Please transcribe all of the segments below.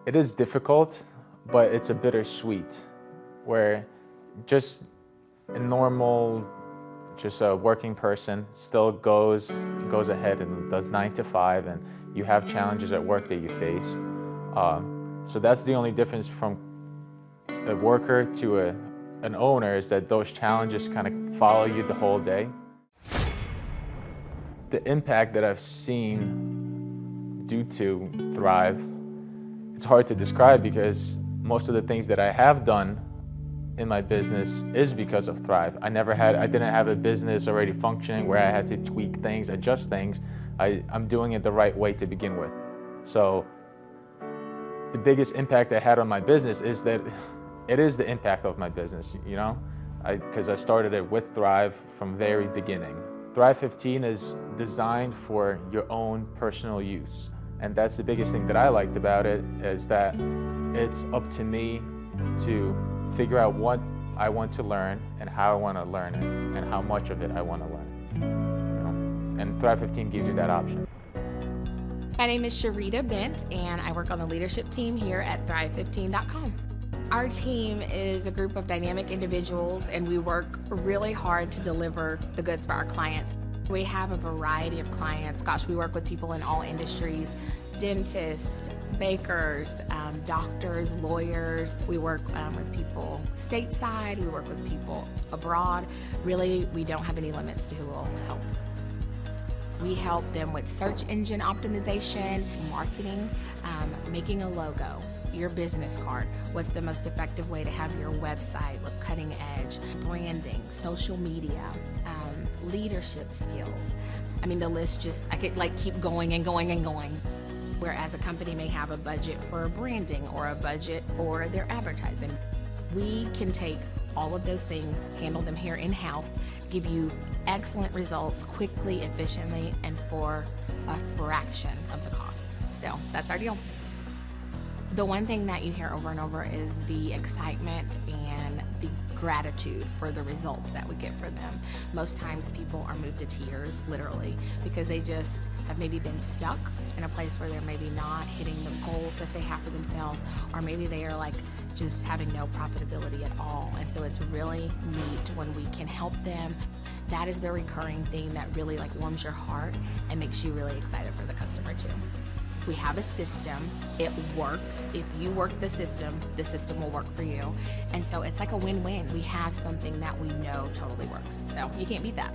It is difficult, but it's a bittersweet, where just a normal, just a working person still goes ahead and does 9 to 5, and you have challenges at work that you face. So that's the only difference from a worker to an owner, is that those challenges kind of follow you the whole day. The impact that I've seen due to Thrive, it's hard to describe, because most of the things that I have done in my business is because of Thrive. I didn't have a business already functioning where I had to tweak things, adjust things. I'm doing it the right way to begin with. So the biggest impact I had on my business is that it is the impact of my business, you know? Because I started it with Thrive from very beginning. Thrive 15 is designed for your own personal use. And that's the biggest thing that I liked about it, is that it's up to me to figure out what I want to learn and how I want to learn it and how much of it I want to learn. You know? And Thrive 15 gives you that option. My name is Sharita Bent, and I work on the leadership team here at Thrive15.com. Our team is a group of dynamic individuals, and we work really hard to deliver the goods for our clients. We have a variety of clients. Gosh, we work with people in all industries: dentists, bakers, doctors, lawyers. We work with people stateside. We work with people abroad. Really, we don't have any limits to who will help. We help them with search engine optimization, marketing, making a logo, your business card, what's the most effective way to have your website look cutting edge, branding, social media, leadership skills. I mean, the list just, I could like keep going and going and going. Whereas a company may have a budget for branding or a budget for their advertising. We can take all of those things, handle them here in-house, give you excellent results quickly, efficiently, and for a fraction of the cost. So that's our deal. The one thing that you hear over and over is the excitement and the gratitude for the results that we get for them. Most times people are moved to tears, literally, because they just have maybe been stuck in a place where they're maybe not hitting the goals that they have for themselves, or maybe they are like just having no profitability at all. And so it's really neat when we can help them. That is the recurring thing that really like warms your heart and makes you really excited for the customer too. We have a system, it works. If you work the system will work for you. And so it's like a win-win. We have something that we know totally works. So you can't beat that.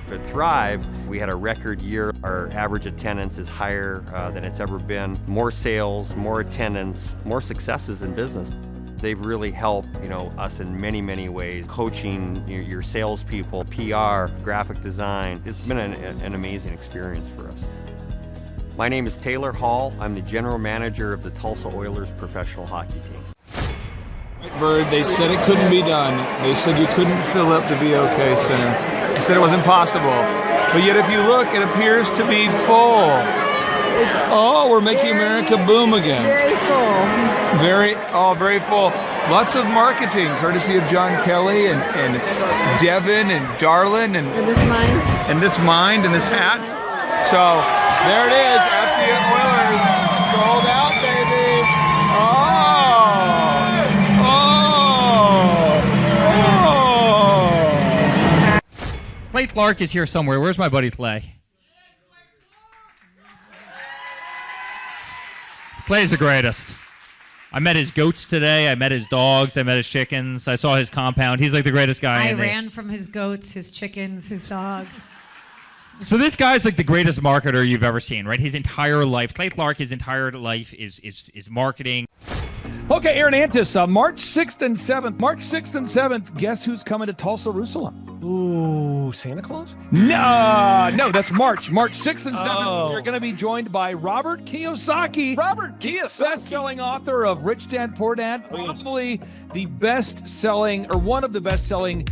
At Thrive, we had a record year. Our average attendance is higher than it's ever been. More sales, more attendance, more successes in business. They've really helped, us in many, many ways. Coaching your salespeople, PR, graphic design. It's been an amazing experience for us. My name is Taylor Hall. I'm the general manager of the Tulsa Oilers professional hockey team. Bird, they said it couldn't be done. They said you couldn't fill up the BOK Center. They said it was impossible. But yet if you look, it appears to be full. Oh, we're making America boom again. Very full. Very full. Lots of marketing, courtesy of John Kelly and Devin and Darlin and this mind and this hat. So there it is, FD Oilers, sold out, baby. Clay Clark is here somewhere. Where's my buddy Clay? Clay's the greatest. I met his goats today. I met his dogs. I met his chickens. I saw his compound. He's like the greatest guy. I ran from his goats, his chickens, his dogs. So this guy's like the greatest marketer you've ever seen, right? His entire life, Clay Clark, his entire life is marketing. Okay, Aaron Antis, March 6th and 7th. March 6th and 7th, guess who's coming to Tulsa, Jerusalem? Ooh, Santa Claus? No, that's March 6th and 7th. You're going to be joined by Robert Kiyosaki. Best-selling author of Rich Dad, Poor Dad, probably the best-selling, or one of the best-selling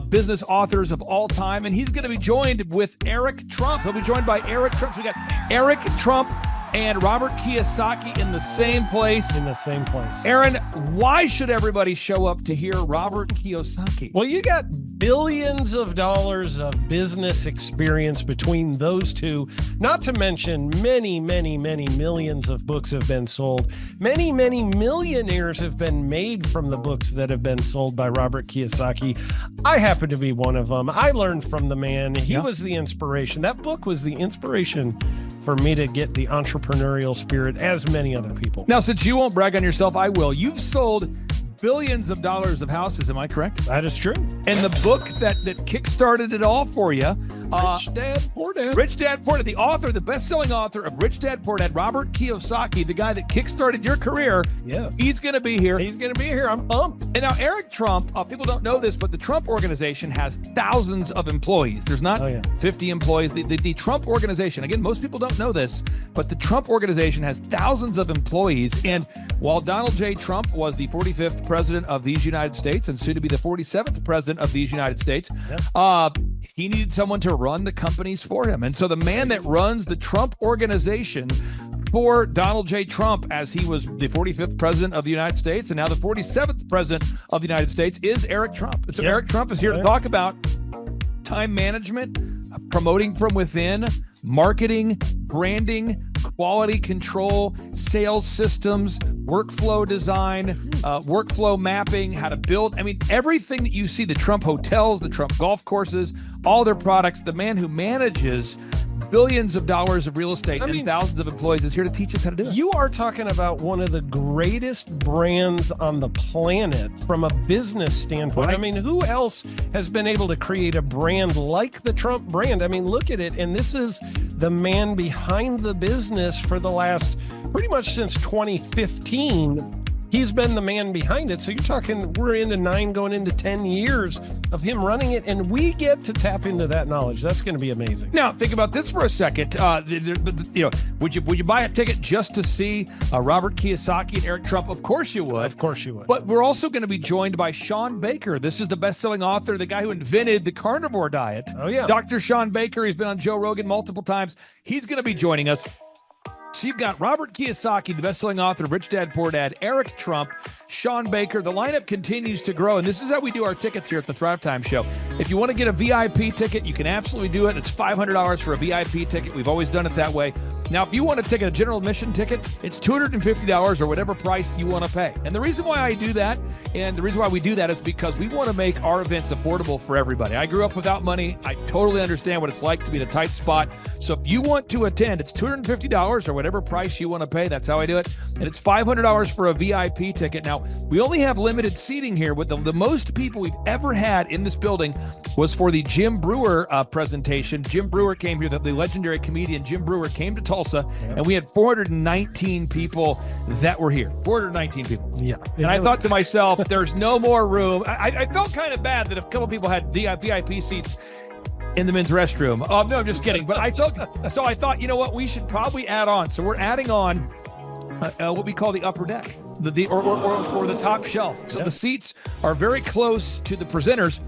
business authors of all time. And he's going to be joined with Eric Trump. He'll be joined by Eric Trump. So we got Eric Trump, and Robert Kiyosaki in the same place. In the same place. Aaron, why should everybody show up to hear Robert Kiyosaki? Well, you got billions of dollars of business experience between those two, not to mention many, many, many millions of books have been sold. Many, many millionaires have been made from the books that have been sold by Robert Kiyosaki. I happen to be one of them. I learned from the man. He was the inspiration. That book was the inspiration for me to get the entrepreneurial spirit, as many other people. Now, since you won't brag on yourself, I will. You've sold billions of dollars of houses, am I correct? That is true. And the book that kickstarted it all for you, Rich Dad, Poor Dad. Rich Dad, Poor Dad, the author, the best-selling author of Rich Dad, Poor Dad, Robert Kiyosaki, the guy that kickstarted your career. Yeah. He's going to be here. He's going to be here. I'm pumped. And now Eric Trump, people don't know this, but the Trump organization has thousands of employees. There's not 50 employees. The Trump organization, again, most people don't know this, but the Trump organization has thousands of employees. And while Donald J. Trump was the 45th president of these United States and soon to be the 47th president of these United States, he needed someone to run the companies for him. And so the man that runs the Trump organization for Donald J. Trump, as he was the 45th president of the United States and now the 47th president of the United States, is Eric Trump. And so Eric Trump is here to talk about time management, promoting from within, marketing, branding, quality control, sales systems, workflow design, workflow mapping, how to build. I mean, everything that you see, the Trump hotels, the Trump golf courses, all their products, the man who manages billions of dollars of real estate and thousands of employees is here to teach us how to do it. You are talking about one of the greatest brands on the planet from a business standpoint. Right. I mean, who else has been able to create a brand like the Trump brand? I mean, look at it. And this is the man behind the business for the last pretty much since 2015. He's been the man behind it. So you're talking, we're into 9 going into 10 years of him running it, and we get to tap into that knowledge. That's going to be amazing. Now, think about this for a second. Would you buy a ticket just to see Robert Kiyosaki and Eric Trump? Of course you would. Of course you would. But we're also going to be joined by Sean Baker. This is the best-selling author, the guy who invented the carnivore diet. Oh, yeah. Dr. Sean Baker. He's been on Joe Rogan multiple times. He's going to be joining us. So you've got Robert Kiyosaki, the best-selling author of Rich Dad, Poor Dad, Eric Trump, Sean Baker. The lineup continues to grow, and this is how we do our tickets here at the Thrivetime Show. If you want to get a VIP ticket, you can absolutely do it. It's $500 for a VIP ticket. We've always done it that way. Now, if you want to take a general admission ticket, it's $250 or whatever price you want to pay. And the reason why I do that, and the reason why we do that is because we want to make our events affordable for everybody. I grew up without money. I totally understand what it's like to be in a tight spot. So if you want to attend, it's $250 or whatever price you want to pay. That's how I do it. And it's $500 for a VIP ticket. Now, we only have limited seating here. With the most people we've ever had in this building was for the Jim Brewer presentation. Jim Brewer came here, the legendary comedian Jim Brewer came to Tulsa, and we had 419 people that were here. 419 people. Yeah. And I thought to myself, there's no more room. I felt kind of bad that a couple people had VIP seats in the men's restroom. No, I'm just kidding. But I thought, you know what, we should probably add on. So we're adding on what we call the upper deck, or the top shelf. So the seats are very close to the presenters,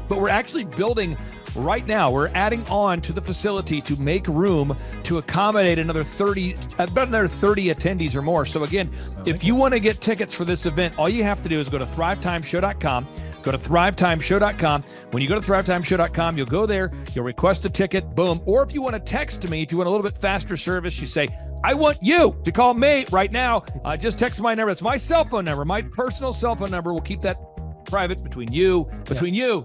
but we're actually building right now. We're adding on to the facility to make room to accommodate about another 30 attendees or more. So again, if you want to get tickets for this event, all you have to do is go to thrivetimeshow.com. Go to thrivetimeshow.com. When you go to thrivetimeshow.com, you'll go there, you'll request a ticket, boom. Or if you want to text me, if you want a little bit faster service, you say, I want you to call me right now. Just text my number. It's my cell phone number, my personal cell phone number. We'll keep that private between you,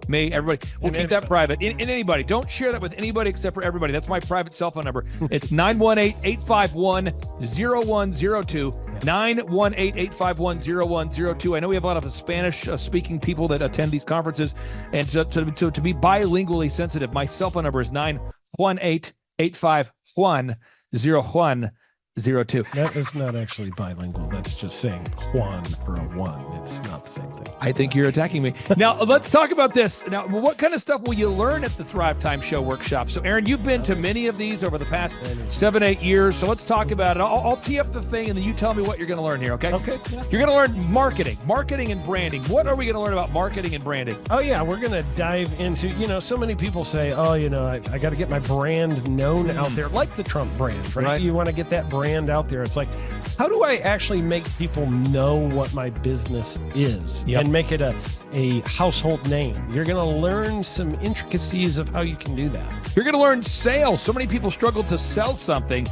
me, everybody. We'll keep that private. And anybody, don't share that with anybody except for everybody. That's my private cell phone number. It's 918-851-0102. 918-851-0102. I know we have a lot of Spanish-speaking people that attend these conferences, and to be bilingually sensitive, my cell phone number is 918-851-0102. 02. That is not actually bilingual. That's just saying Juan for a one. It's not the same thing. I think you're attacking me. Now, let's talk about this. Now, what kind of stuff will you learn at the Thrivetime Show workshop? So, Aaron, you've been to many of these over the past 7-8 years. So let's talk about it. I'll tee up the thing, and then you tell me what you're going to learn here, okay? Okay. You're going to learn marketing and branding. What are we going to learn about marketing and branding? Oh, yeah. We're going to dive into, so many people say, I got to get my brand known out there, like the Trump brand, right? You want to get that brand out there. It's like, how do I actually make people know what my business is and make it a household name? You're going to learn some intricacies of how you can do that. You're going to learn sales. So many people struggle to sell something.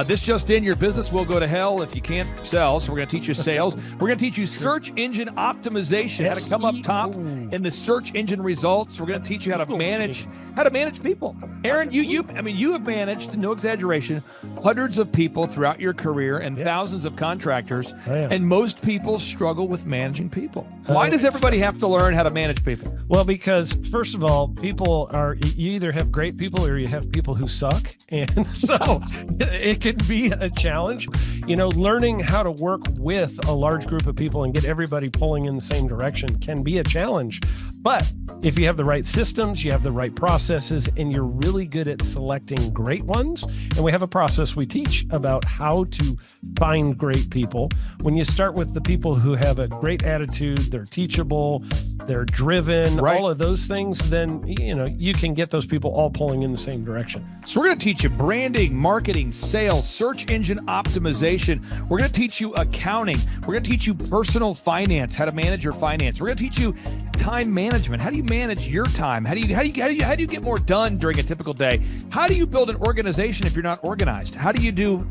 This just in, your business will go to hell if you can't sell. So we're going to teach you sales. We're going to teach you search engine optimization, how to come up top in the search engine results. We're going to teach you how to manage people. Aaron, you have managed, no exaggeration, hundreds of people throughout your career and thousands of contractors. And most people struggle with managing people. Why does everybody have to learn how to manage people? Well, because first of all, you either have great people or you have people who suck. And so it can be a challenge. Learning how to work with a large group of people and get everybody pulling in the same direction can be a challenge. But if you have the right systems, you have the right processes, and you're really good at selecting great ones, and we have a process we teach about how to find great people. When you start with the people who have a great attitude, they're teachable, they're driven, all of those things, then, you can get those people all pulling in the same direction. So we're going to teach you branding, marketing, sales, search engine optimization. We're going to teach you accounting. We're going to teach you personal finance, how to manage your finance. We're going to teach you time management. How do you manage your time? How do you get more done during a typical day? How do you build an organization if you're not organized? How do you do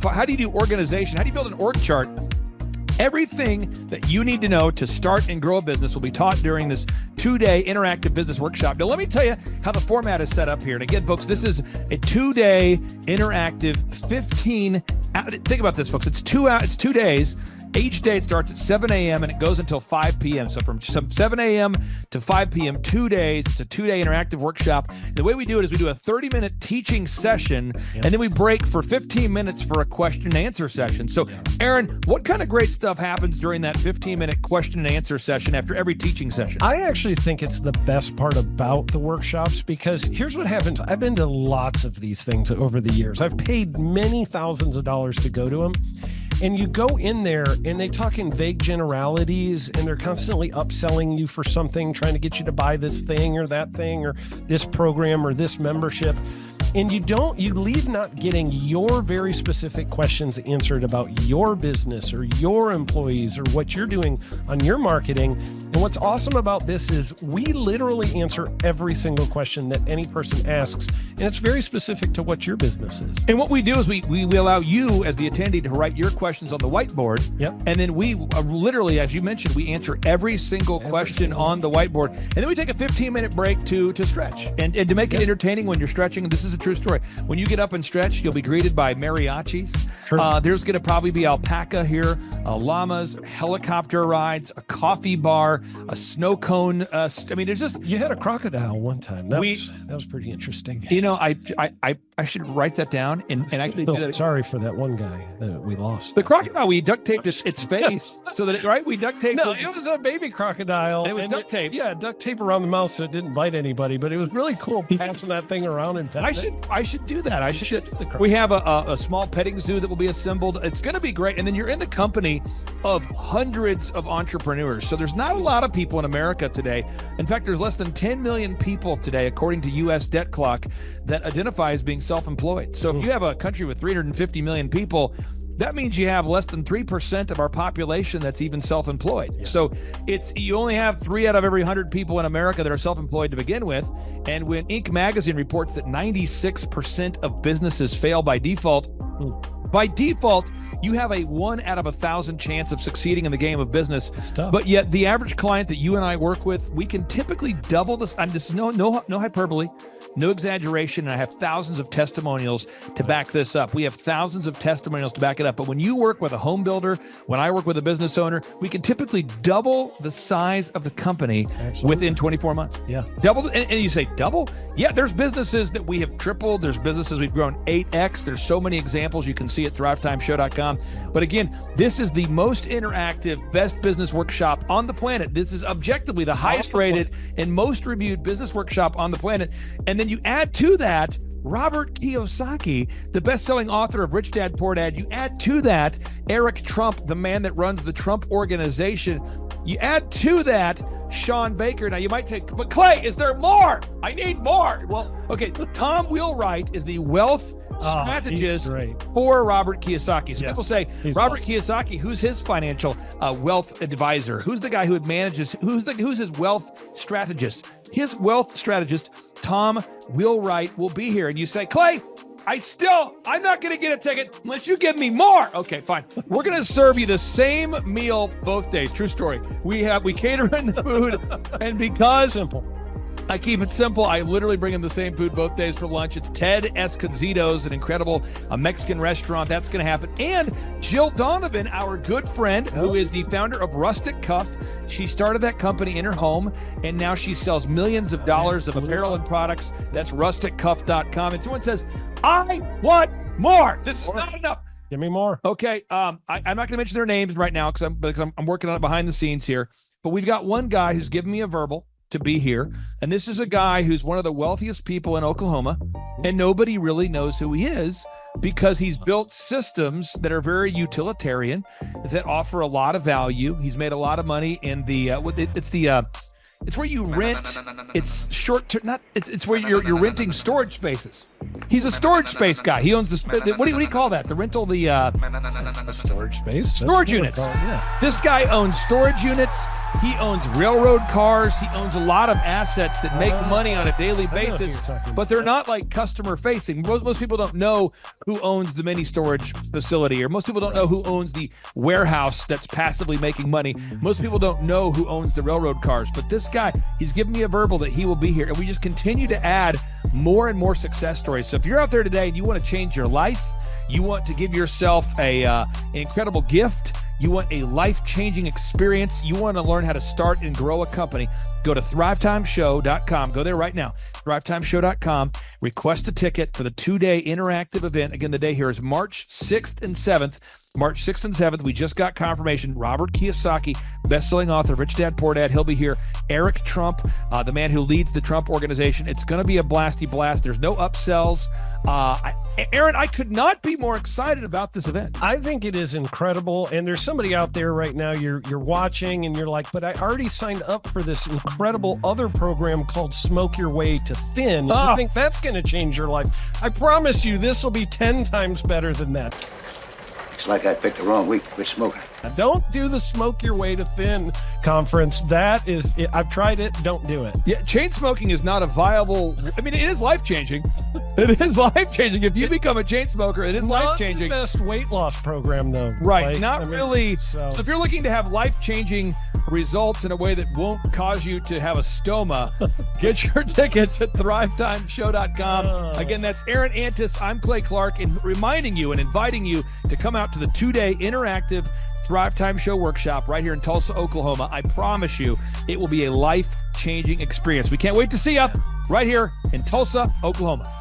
organization? How do you build an org chart? Everything that you need to know to start and grow a business will be taught during this 2-day interactive business workshop. Now, let me tell you how the format is set up here. And again, folks, this is a 2-day interactive 15. Think about this, folks. It's 2 days. Each day it starts at 7 a.m. and it goes until 5 p.m. So from 7 a.m. to 5 p.m., 2 days. It's a 2-day interactive workshop. The way we do it is we do a 30-minute teaching session, and then we break for 15 minutes for a question and answer session. So, Aaron, what kind of great stuff happens during that 15-minute question and answer session after every teaching session? I actually think it's the best part about the workshops, because here's what happens. I've been to lots of these things over the years. I've paid many thousands of dollars to go to them. And you go in there and they talk in vague generalities, and they're constantly upselling you for something, trying to get you to buy this thing or that thing or this program or this membership. And you leave not getting your very specific questions answered about your business or your employees or what you're doing on your marketing. And what's awesome about this is we literally answer every single question that any person asks, and it's very specific to what your business is. And what we do is we allow you as the attendee to write your questions on the whiteboard. And then we literally, as you mentioned, we answer every single question on the whiteboard. And then we take a 15-minute break to stretch and to make it entertaining when you're stretching. And this is a true story. When you get up and stretch, you'll be greeted by mariachis. There's going to probably be alpaca here, llamas, helicopter rides, a coffee bar, a snow cone. There's just... You had a crocodile one time. That was pretty interesting. I should write that down and actually do that. Sorry for that one guy that we lost. The crocodile, we duct taped its face so that we duct taped. No, it was a baby crocodile. And it was duct tape. Yeah, duct tape around the mouth so it didn't bite anybody. But it was really cool passing that thing around and I should do that. We have a small petting zoo that will be assembled. It's going to be great. And then you're in the company of hundreds of entrepreneurs. So there's not a lot of people in America today. In fact, there's less than 10 million people today, according to U.S. Debt Clock, that identify as being self-employed. So if you have a country with 350 million people, that means you have less than 3% of our population that's even self-employed. So you only have 3 out of every 100 people in America that are self-employed to begin with. And when Inc. magazine reports that 96% of businesses fail by default, you have a 1 out of 1,000 chance of succeeding in the game of business. But yet the average client that you and I work with, we can typically double this. And this is no hyperbole. No exaggeration, and I have thousands of testimonials to back this up. We have thousands of testimonials to back it up. But when you work with a home builder, when I work with a business owner, we can typically double the size of the company within 24 months. Yeah. Double, and you say double? Yeah, there's businesses that we have tripled. There's businesses we've grown 8x. There's so many examples you can see at thrivetimeshow.com. But again, this is the most interactive, best business workshop on the planet. This is objectively the highest rated and most reviewed business workshop on the planet. And then you add to that Robert Kiyosaki, the best-selling author of Rich Dad, Poor Dad. You add to that Eric Trump, the man that runs the Trump Organization. You add to that Sean Baker. Now you might say, but Clay, is there more? I need more. Well, okay, Tom Wheelwright is the wealth strategist for Robert Kiyosaki. So people say, Robert Kiyosaki, who's his financial wealth advisor? Who's the guy who manages, who's his wealth strategist? His wealth strategist, Tom Wheelwright, will be here. And you say, Clay, I'm not going to get a ticket unless you give me more. Okay, fine. We're going to serve you the same meal both days. True story. We cater in the food, and because I keep it simple, I literally bring in the same food both days for lunch. It's Ted Escondido's, an incredible Mexican restaurant. That's going to happen. And Jill Donovan, our good friend, who is the founder of Rustic Cuff. She started that company in her home, and now she sells millions of dollars of apparel and products. That's rusticcuff.com. And someone says, I want more. This is not enough. Give me more. Okay. I'm not going to mention their names right now because I'm working on it behind the scenes here. But we've got one guy who's given me a verbal to be here. And this is a guy who's one of the wealthiest people in Oklahoma, and nobody really knows who he is because he's built systems that are very utilitarian, that offer a lot of value. He's made a lot of money in the, it's where you rent. It's short term. It's where you're renting storage spaces. He's a storage space guy. He owns the. What do you call that? The rental, storage space. Storage units. This guy owns storage units. He owns railroad cars. He owns a lot of assets that make money on a daily basis, but they're not like customer facing. Most people don't know who owns the mini storage facility, or most people don't know who owns the warehouse that's passively making money. Most people don't know who owns the railroad cars, but this guy, he's given me a verbal that he will be here, and we just continue to add more and more success stories. So if you're out there today and you want to change your life, you want to give yourself an incredible gift, you want a life-changing experience, you want to learn how to start and grow a company, go to thrivetimeshow.com. Go there right now, thrivetimeshow.com. Request a ticket for the 2-day interactive event. Again, the day here is March 6th and 7th. March 6th and 7th, we just got confirmation. Robert Kiyosaki, best-selling author of Rich Dad, Poor Dad, he'll be here. Eric Trump, the man who leads the Trump Organization. It's going to be a blasty blast. There's no upsells. Aaron, I could not be more excited about this event. I think it is incredible. And there's somebody out there right now, you're watching and you're like, but I already signed up for this incredible other program called Smoke Your Way to Thin. I think that's going to change your life. I promise you, this will be 10 times better than that. Looks like I picked the wrong week to quit smoking. Don't do the Smoke Your Way to Thin conference. That is, I've tried it. Don't do it. Yeah, chain smoking is not a viable. I mean, it is life-changing. It is life-changing. If you become a chain smoker, it is life-changing. Not the best weight loss program, though. Right. Really. So if you're looking to have life-changing results in a way that won't cause you to have a stoma, get your tickets at thrivetimeshow.com. Again, that's Aaron Antis. I'm Clay Clark, and reminding you and inviting you to come out to the 2-day interactive Thrive Time Show workshop right here in Tulsa, Oklahoma. I promise you, it will be a life-changing experience. We can't wait to see you right here in Tulsa, Oklahoma.